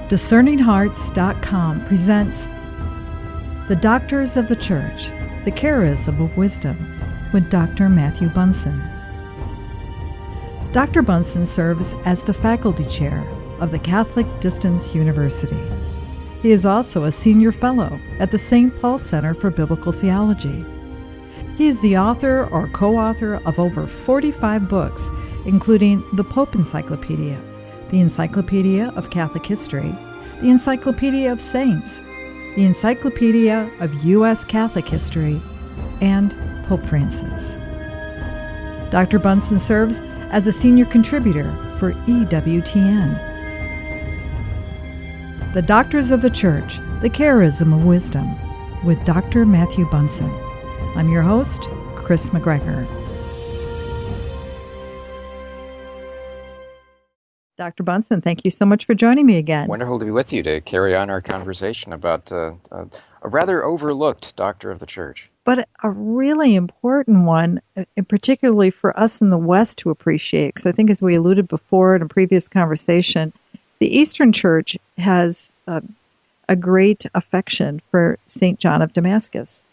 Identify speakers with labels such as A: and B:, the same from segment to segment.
A: DiscerningHearts.com presents The Doctors of the Church, the Charism of Wisdom, with Dr. Matthew Bunson. Dr. Bunson serves as the faculty chair of the Catholic Distance University. He is also a senior fellow at the St. Paul Center for Biblical Theology. He is the author or co-author of over 45 books, including the Pope Encyclopedia, the Encyclopedia of Catholic History, the Encyclopedia of Saints, the Encyclopedia of U.S. Catholic History, and Pope Francis. Dr. Bunson serves as a senior contributor for EWTN. The Doctors of the Church, the Charism of Wisdom, with Dr. Matthew Bunson. I'm your host, Chris McGregor. Dr. Bunson, thank you so much for joining me again.
B: Wonderful to be with you to carry on our conversation about a rather overlooked doctor of the Church.
A: But a really important one, particularly for us in the West to appreciate, because I think as we alluded before in a previous conversation, the Eastern Church has a great affection for St. John of Damascus.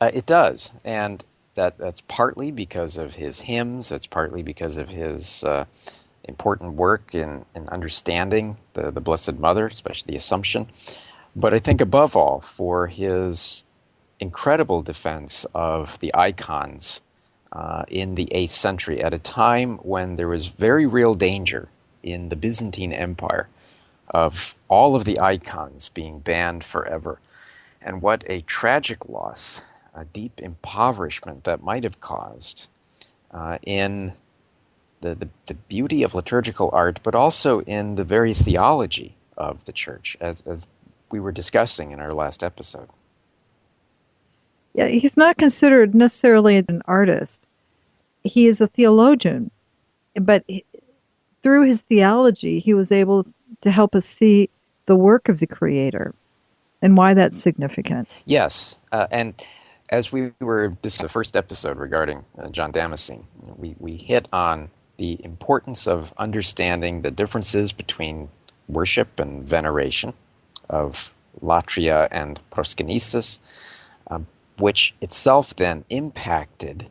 B: It does, and that's partly because of his hymns, it's partly because of his important work in understanding the Blessed Mother, especially the Assumption, but I think above all for his incredible defense of the icons in the 8th century at a time when there was very real danger in the Byzantine Empire of all of the icons being banned forever. And what a tragic loss, a deep impoverishment that might have caused in the beauty of liturgical art, but also in the very theology of the Church, as we were discussing in our last episode.
A: Yeah, he's not considered necessarily an artist. He is a theologian, but through his theology, he was able to help us see the work of the Creator and why that's significant.
B: Yes, and as this is the first episode regarding John Damascene, we hit on the importance of understanding the differences between worship and veneration, of latria and proskynesis, which itself then impacted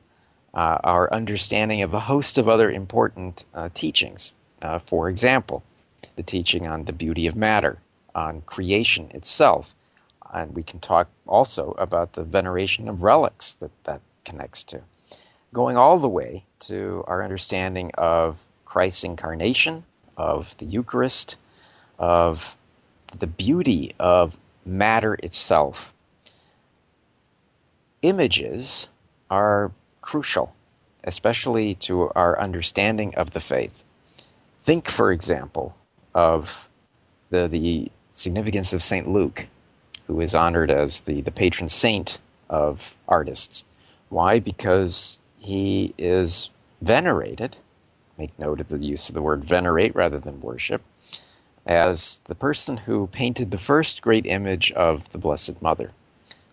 B: our understanding of a host of other important teachings. For example, the teaching on the beauty of matter, on creation itself, and we can talk also about the veneration of relics that connects to, going all the way to our understanding of Christ's incarnation, of the Eucharist, of the beauty of matter itself. Images are crucial, especially to our understanding of the faith. Think, for example, of the significance of St. Luke, who is honored as the patron saint of artists. Why? Because he is venerated, make note of the use of the word venerate rather than worship, as the person who painted the first great image of the Blessed Mother,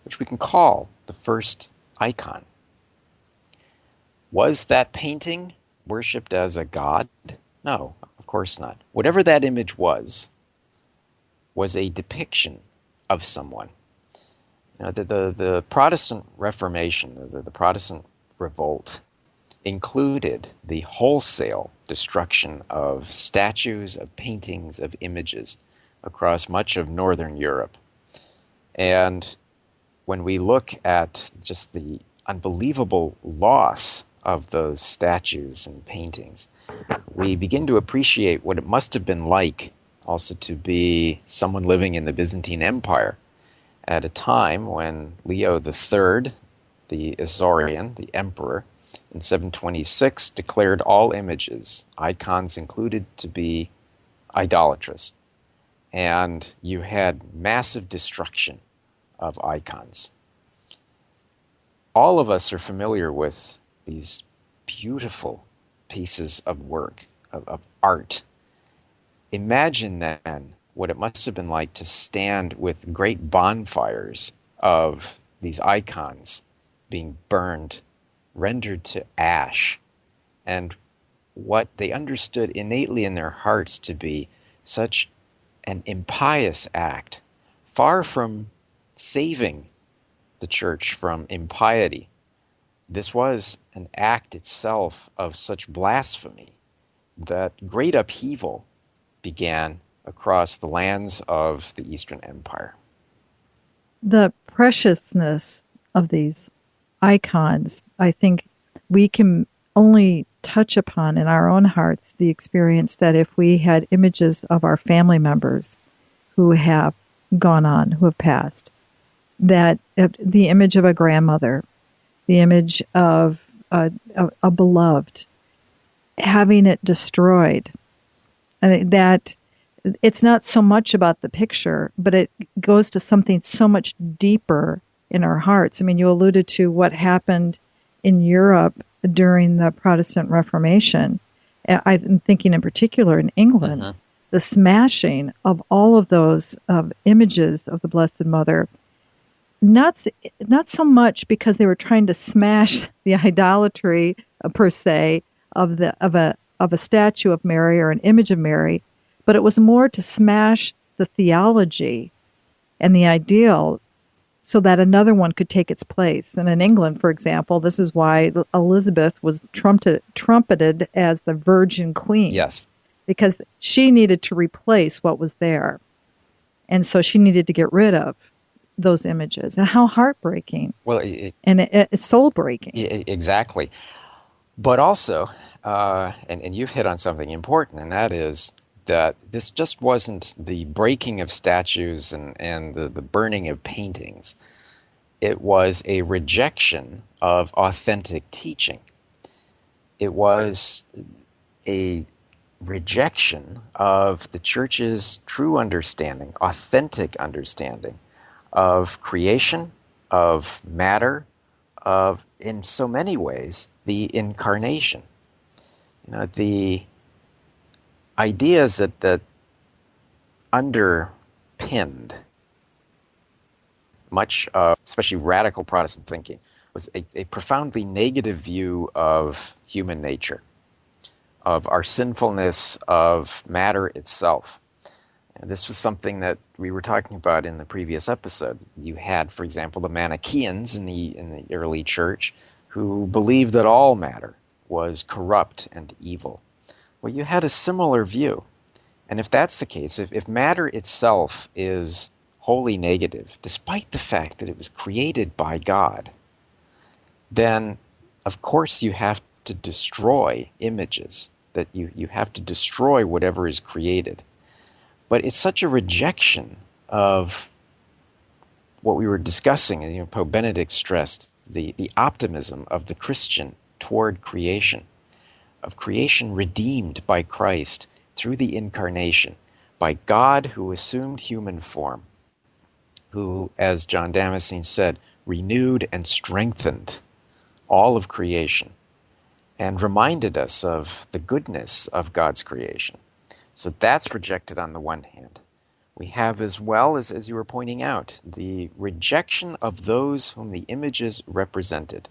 B: which we can call the first icon. Was that painting worshipped as a god? No, of course not. Whatever that image was a depiction of someone. You know, the Protestant Reformation, the Protestant Revolt, included the wholesale destruction of statues, of paintings, of images across much of Northern Europe. And when we look at just the unbelievable loss of those statues and paintings, we begin to appreciate what it must have been like also to be someone living in the Byzantine Empire at a time when Leo XIII, the Isaurian, the emperor, in 726 declared all images, icons included, to be idolatrous. And you had massive destruction of icons. All of us are familiar with these beautiful pieces of work, of art. Imagine then what it must have been like to stand with great bonfires of these icons being burned, rendered to ash, and what they understood innately in their hearts to be such an impious act, far from saving the church from impiety. This was an act itself of such blasphemy that great upheaval began across the lands of the Eastern Empire.
A: The preciousness of these icons, I think we can only touch upon in our own hearts the experience that if we had images of our family members who have gone on, who have passed, that the image of a grandmother, the image of a beloved, having it destroyed, and that it's not so much about the picture, but it goes to something so much deeper in our hearts. I mean, you alluded to what happened in Europe during the Protestant Reformation. I'm thinking in particular in England, the smashing of all of those images of the Blessed Mother. Not so much because they were trying to smash the idolatry per se of a statue of Mary or an image of Mary, but it was more to smash the theology and the ideal so that another one could take its place. And in England, for example, this is why Elizabeth was trumpeted as the Virgin Queen.
B: Yes.
A: Because she needed to replace what was there. And so she needed to get rid of those images. And how heartbreaking.
B: Well,
A: it's soul-breaking.
B: Exactly. But also, and you've hit on something important, and that is that this just wasn't the breaking of statues and the burning of paintings. It was a rejection of authentic teaching. It was a rejection of the church's true understanding, authentic understanding of creation, of matter, of, in so many ways, the incarnation. You know, the ideas that underpinned much of, especially radical Protestant thinking, was a profoundly negative view of human nature, of our sinfulness, of matter itself. And this was something that we were talking about in the previous episode. You had, for example, the Manichaeans in the early church who believed that all matter was corrupt and evil. Well, you had a similar view. And if that's the case, if matter itself is wholly negative, despite the fact that it was created by God, then of course you have to destroy images, that you have to destroy whatever is created. But it's such a rejection of what we were discussing, and Pope Benedict stressed the optimism of the Christian toward creation, of creation redeemed by Christ through the incarnation, by God who assumed human form, who, as John Damascene said, renewed and strengthened all of creation and reminded us of the goodness of God's creation. So that's rejected on the one hand. We have, as well as you were pointing out, the rejection of those whom the images represented.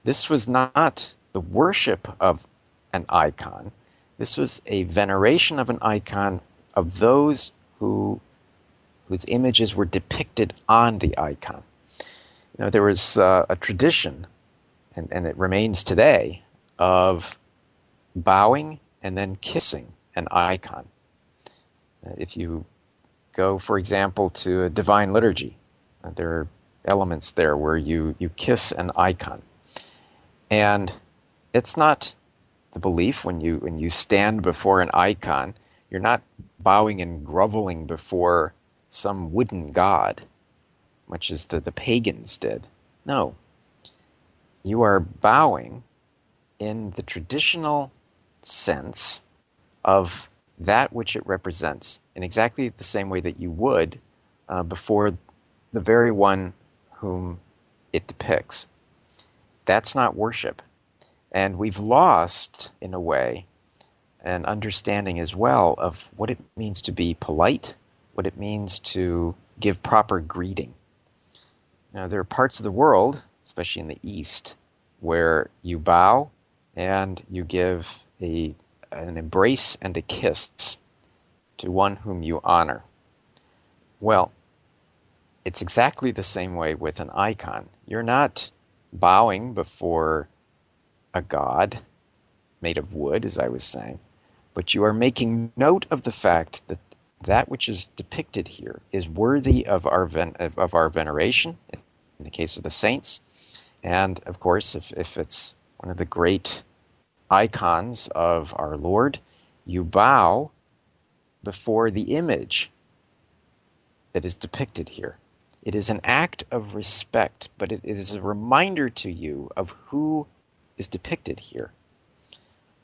B: This was not the worship of an icon. This was a veneration of an icon of those whose images were depicted on the icon. There was a tradition, and it remains today, of bowing and then kissing an icon. If you go, for example, to a divine liturgy, there are elements there where you kiss an icon. And it's not the belief when you stand before an icon, you're not bowing and groveling before some wooden god, much as the pagans did. No. You are bowing in the traditional sense of that which it represents, in exactly the same way that you would before the very one whom it depicts. That's not worship. And we've lost, in a way, an understanding as well of what it means to be polite, what it means to give proper greeting. Now, there are parts of the world, especially in the East, where you bow and you give an embrace and a kiss. to one whom you honor. Well, it's exactly the same way with an icon. You're not bowing before a god made of wood, as I was saying, but you are making note of the fact that that which is depicted here is worthy of our veneration, in the case of the saints. And, of course, if it's one of the great icons of our Lord, you bow before the image that is depicted here. It is an act of respect, but it is a reminder to you of who is depicted here.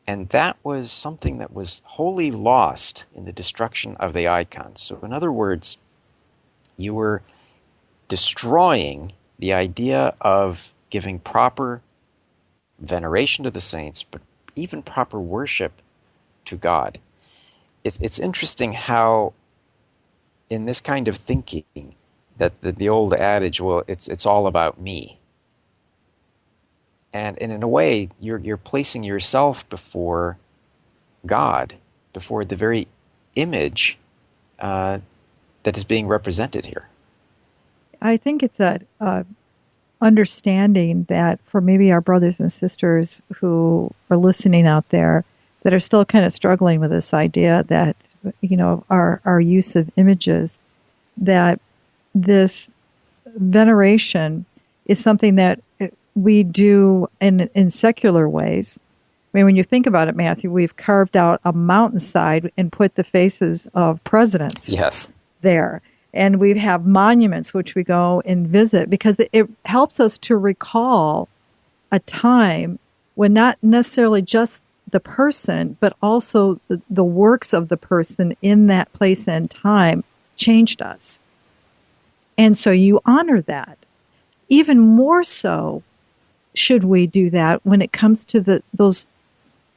B: And that was something that was wholly lost in the destruction of the icons. So in other words, you were destroying the idea of giving proper veneration to the saints, but even proper worship to God. It's interesting how in this kind of thinking that the old adage, well, it's all about me. And in a way, you're placing yourself before God, before the very image that is being represented here.
A: I think it's that understanding that for maybe our brothers and sisters who are listening out there that are still kind of struggling with this idea that, our use of images, that this veneration is something that we do in secular ways. I mean, when you think about it, Matthew, we've carved out a mountainside and put the faces of presidents there. And we have monuments which we go and visit because it helps us to recall a time when not necessarily just the person, but also the works of the person in that place and time changed us. And so you honor that. Even more so should we do that when it comes to those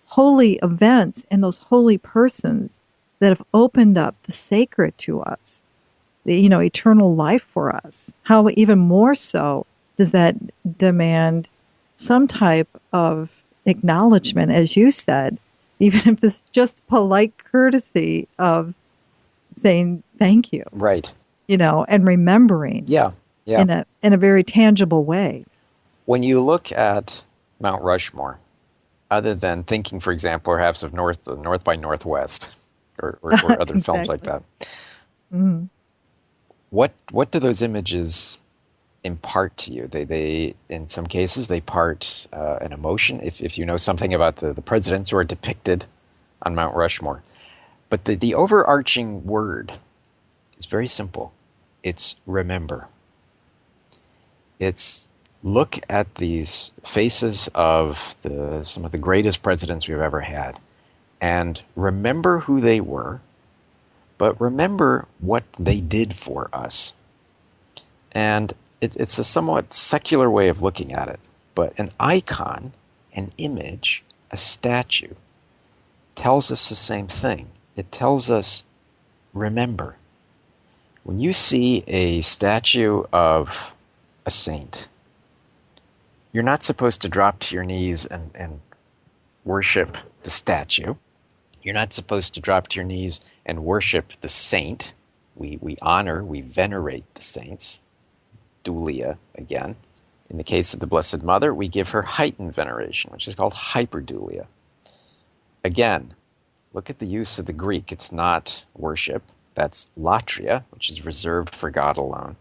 A: holy events and those holy persons that have opened up the sacred to us, the eternal life for us. How even more so does that demand some type of acknowledgement, as you said, even if it's just polite courtesy of saying thank you.
B: Right.
A: And remembering.
B: Yeah.
A: In a very tangible way.
B: When you look at Mount Rushmore, other than thinking, for example, perhaps of North by Northwest or other
A: Exactly.
B: films like that,
A: mm-hmm.
B: What do those images impart to you? They in some cases they impart an emotion. If you know something about the presidents who are depicted on Mount Rushmore, but the overarching word is very simple. It's remember. It's look at these faces of some of the greatest presidents we've ever had, and remember who they were, but remember what they did for us. And it's a somewhat secular way of looking at it, but an icon, an image, a statue, tells us the same thing. It tells us, remember. When you see a statue of a saint, you're not supposed to drop to your knees and worship the statue. You're not supposed to drop to your knees and worship the saint. We honor, we venerate the saints. Dulia, again. In the case of the Blessed Mother, we give her heightened veneration, which is called hyperdulia. Again, look at the use of the Greek. It's not worship. That's latria, which is reserved for God alone.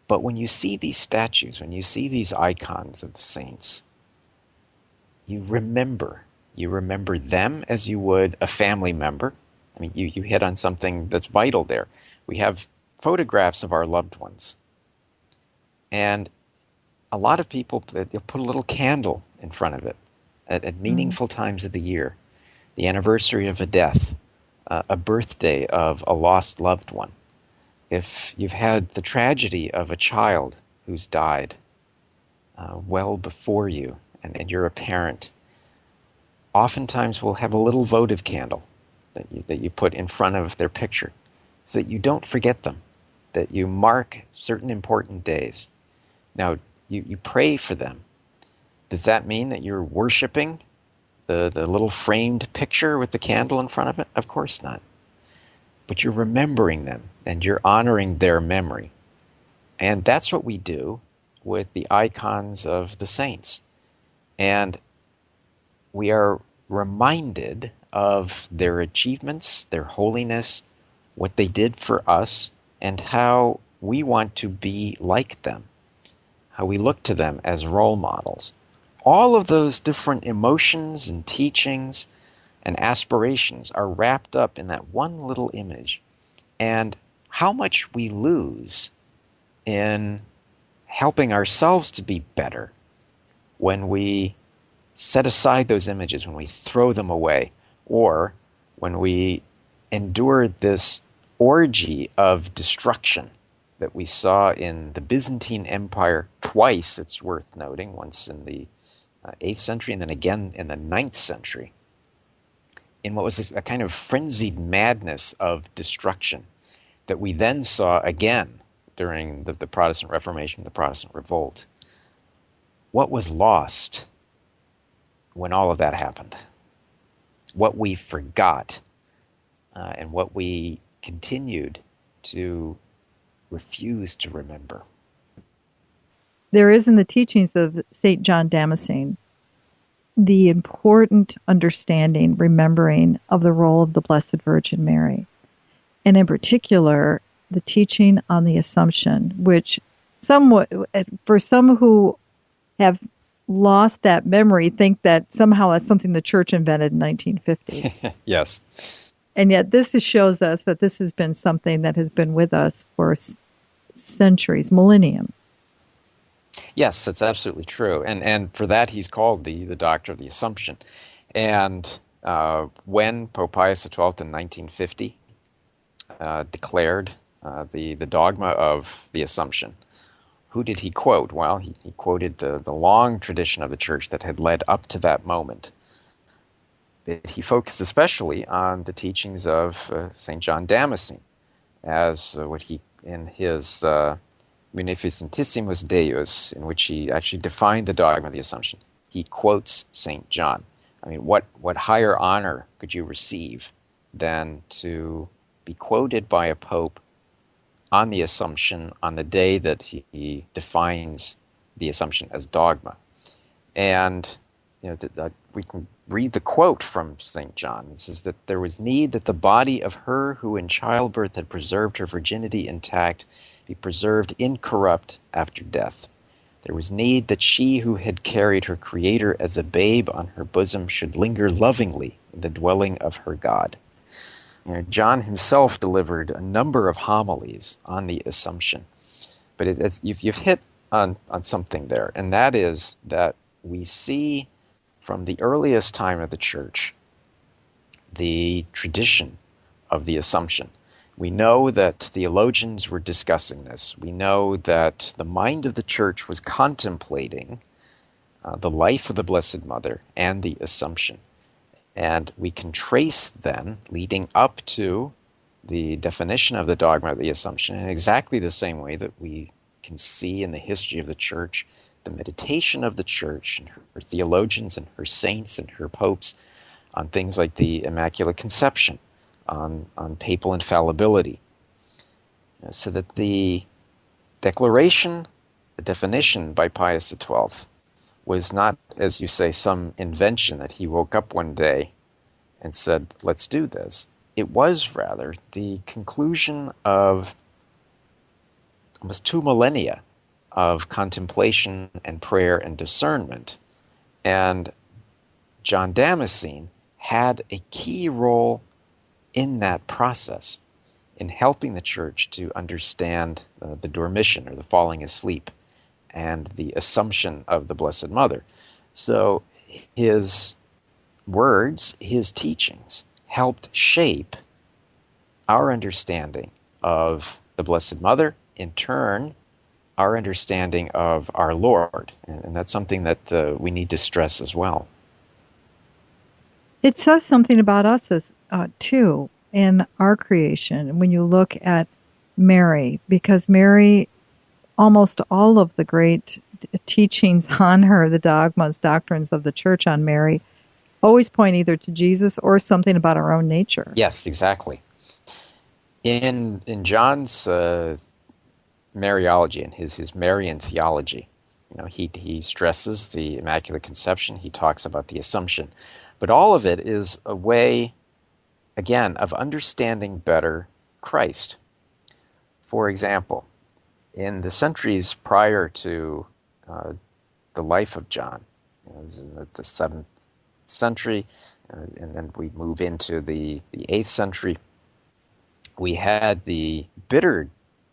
B: But when you see these statues, when you see these icons of the saints, you remember them as you would a family member. I mean, you hit on something that's vital there. We have photographs of our loved ones. And a lot of people, they'll put a little candle in front of it at meaningful times of the year. The anniversary of a death, a birthday of a lost loved one. If you've had the tragedy of a child who's died well before you, and you're a parent, oftentimes we'll have a little votive candle that you put in front of their picture so that you don't forget them, that you mark certain important days. Now, you pray for them. Does that mean that you're worshiping the little framed picture with the candle in front of it? Of course not. but you're remembering them and you're honoring their memory. And that's what we do with the icons of the saints. And we are reminded of their achievements, their holiness, what they did for us, and how we want to be like them, how we look to them as role models. All of those different emotions and teachings and aspirations are wrapped up in that one little image. And how much we lose in helping ourselves to be better when we set aside those images, when we throw them away, or when we endure this orgy of destruction that we saw in the Byzantine Empire twice, it's worth noting, once in the 8th century and then again in the 9th century, in what was a kind of frenzied madness of destruction that we then saw again during the Protestant Reformation, the Protestant Revolt. What was lost when all of that happened? What we forgot and what we continued to refuse to remember.
A: There is in the teachings of St John Damascene the important understanding, remembering of the role of the Blessed Virgin Mary. And in particular, the teaching on the Assumption, which somewhat, for some who have lost that memory, think that somehow that's something the Church invented in 1950.
B: Yes.
A: And yet this shows us that this has been something that has been with us for centuries, millennium.
B: Yes, that's absolutely true. And for that, he's called the Doctor of the Assumption. And when Pope Pius XII in 1950 declared the dogma of the Assumption, who did he quote? Well, he quoted the long tradition of the Church that had led up to that moment. He focused especially on the teachings of St John Damascene, as what he, in his Munificentissimus Deus, in which he actually defined the dogma of the Assumption, he quotes St. John. I mean, what higher honor could you receive than to be quoted by a pope on the Assumption on the day that he defines the Assumption as dogma? And we can read the quote from St. John. It says that there was need that the body of her who in childbirth had preserved her virginity intact be preserved incorrupt after death. There was need that she who had carried her Creator as a babe on her bosom should linger lovingly in the dwelling of her God. John himself delivered a number of homilies on the Assumption. But you've hit on something there, and that is that we see from the earliest time of the Church the tradition of the Assumption. We know that theologians were discussing this. We know that the mind of the Church was contemplating the life of the Blessed Mother and the Assumption. And we can trace then, leading up to the definition of the dogma of the Assumption, in exactly the same way that we can see in the history of the Church, the meditation of the Church and her theologians and her saints and her popes on things like the Immaculate Conception, on papal infallibility. So that the declaration, the definition by Pius XII was not, as you say, some invention that he woke up one day and said, let's do this. It was rather the conclusion of almost 2 millennia of contemplation and prayer and discernment. And John Damascene had a key role in that process, in helping the Church to understand the dormition, or the falling asleep, and the Assumption of the Blessed Mother. So his words, his teachings, helped shape our understanding of the Blessed Mother, in turn, our understanding of our Lord. And that's something that we need to stress as well.
A: It says something about us as too, in our creation, when you look at Mary, because Mary, almost all of the great teachings on her, the dogmas, doctrines of the Church on Mary, always point either to Jesus or something about our own nature.
B: Yes, exactly. In John's Mariology and his Marian theology, he stresses the Immaculate Conception. He talks about the Assumption, but all of it is a way, again, of understanding better Christ. For example, in the centuries prior to the life of John, it was in the 7th century, and then we move into the 8th century, we had the bitter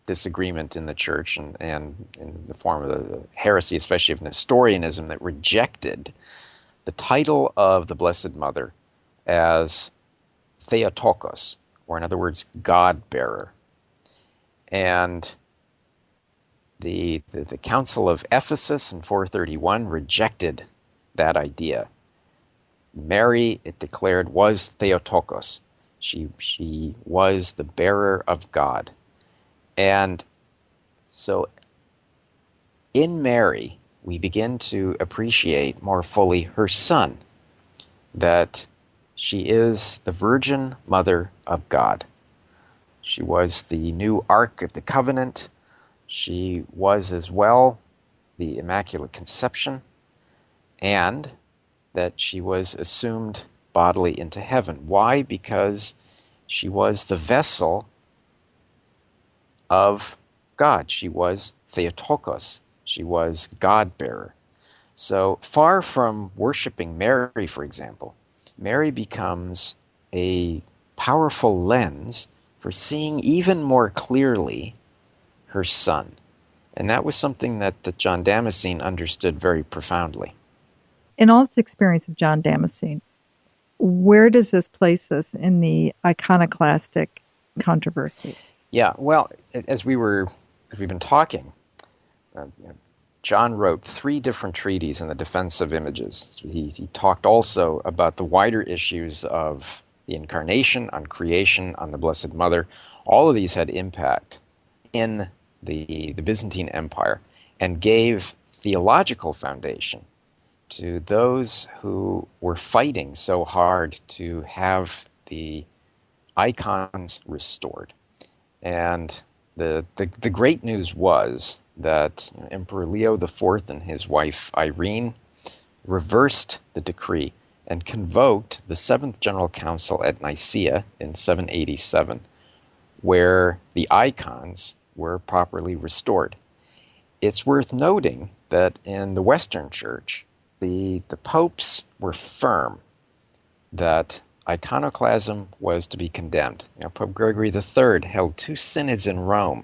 B: disagreement in the church and in the form of the heresy, especially of Nestorianism, that rejected the title of the Blessed Mother as Theotokos, or in other words, God-bearer. And the Council of Ephesus in 431 rejected that idea. Mary, it declared, was Theotokos. She was the bearer of God. And so in Mary, we begin to appreciate more fully her Son, that she is the Virgin Mother of God. She was the new Ark of the Covenant. She was as well the Immaculate Conception, and that she was assumed bodily into heaven. Why? Because she was the vessel of God. She was Theotokos. She was God-bearer. So far from worshiping Mary, for example, Mary becomes a powerful lens for seeing even more clearly her Son. And that was something that John Damascene understood very profoundly.
A: In all its experience of John Damascene, where does this place us in the iconoclastic controversy?
B: Yeah, well, as we've been talking, John wrote 3 different treatises in the defense of images. He talked also about the wider issues of the Incarnation, on creation, on the Blessed Mother. All of these had impact in the Byzantine Empire and gave theological foundation to those who were fighting so hard to have the icons restored. And the great news was that Emperor Leo IV and his wife Irene reversed the decree and convoked the Seventh General Council at Nicaea in 787, where the icons were properly restored. It's worth noting that in the Western Church, the popes were firm that iconoclasm was to be condemned. Pope Gregory III held 2 synods in Rome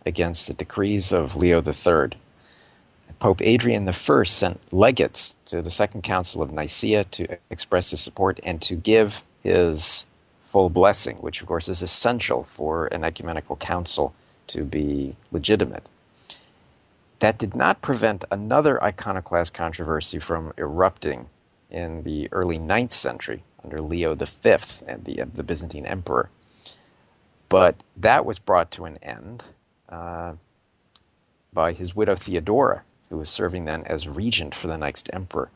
B: against the decrees of Leo III. Pope Adrian I sent legates to the Second Council of Nicaea to express his support and to give his full blessing, which of course is essential for an ecumenical council to be legitimate. That did not prevent another iconoclast controversy from erupting in the early 9th century under Leo V and the Byzantine Emperor. But that was brought to an end by his widow Theodora, who was serving then as regent for the next emperor,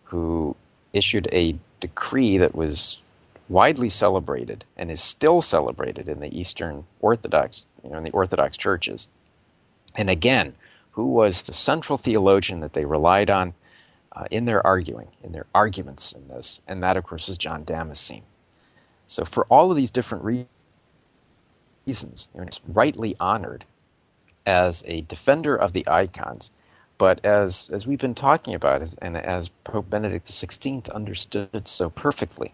B: who issued a decree that was widely celebrated and is still celebrated in the Eastern Orthodox, in the Orthodox churches. And again, who was the central theologian that they relied on in their arguments in this? And that, of course, is John Damascene. So for all of these different reasons, it's rightly honored as a defender of the icons. But as we've been talking about it, and as Pope Benedict XVI understood so perfectly,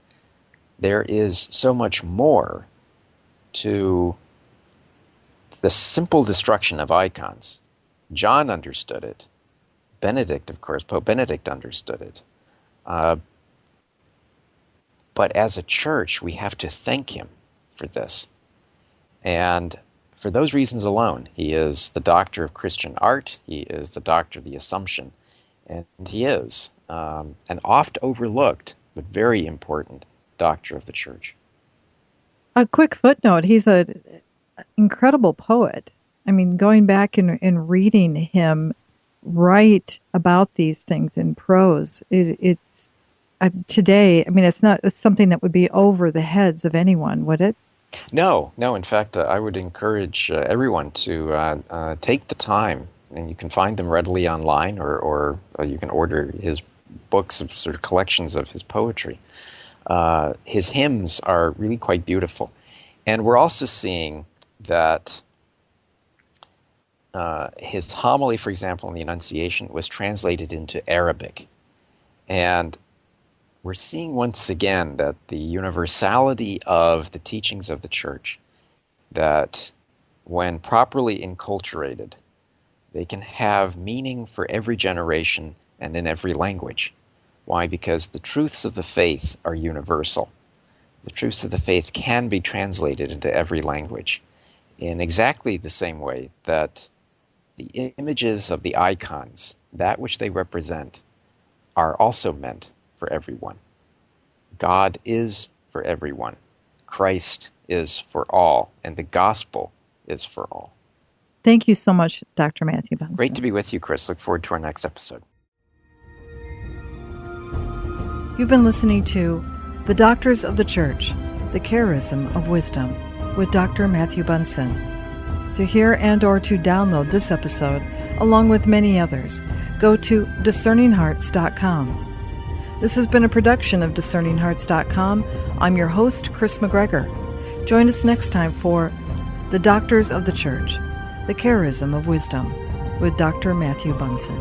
B: there is so much more to the simple destruction of icons. John understood it. Benedict, of course, Pope Benedict understood it. But as a church, we have to thank him for this. And for those reasons alone, he is the doctor of Christian art, he is the doctor of the Assumption, and he is an oft overlooked but very important doctor of the church.
A: A quick footnote, he's an incredible poet. I mean, going back and reading him write about these things in prose, it's today, I mean, it's something that would be over the heads of anyone, would it?
B: No, no. In fact, I would encourage everyone to take the time, and you can find them readily online, or you can order his books of sort of collections of his poetry. His hymns are really quite beautiful. And we're also seeing that his homily, for example, in the Annunciation, was translated into Arabic. And we're seeing once again that the universality of the teachings of the Church, that when properly enculturated, they can have meaning for every generation and in every language. Why? Because the truths of the faith are universal. The truths of the faith can be translated into every language in exactly the same way that the images of the icons, that which they represent, are also meant for everyone. God is for everyone. Christ is for all, and the gospel is for all.
A: Thank you so much, Dr. Matthew Bunson.
B: Great to be with you, Chris. Look forward to our next episode.
A: You've been listening to The Doctors of the Church, The Charism of Wisdom, with Dr. Matthew Bunson. To hear and or to download this episode, along with many others, go to discerninghearts.com. This has been a production of discerninghearts.com. I'm your host, Chris McGregor. Join us next time for The Doctors of the Church, The Charism of Wisdom, with Dr. Matthew Bunson.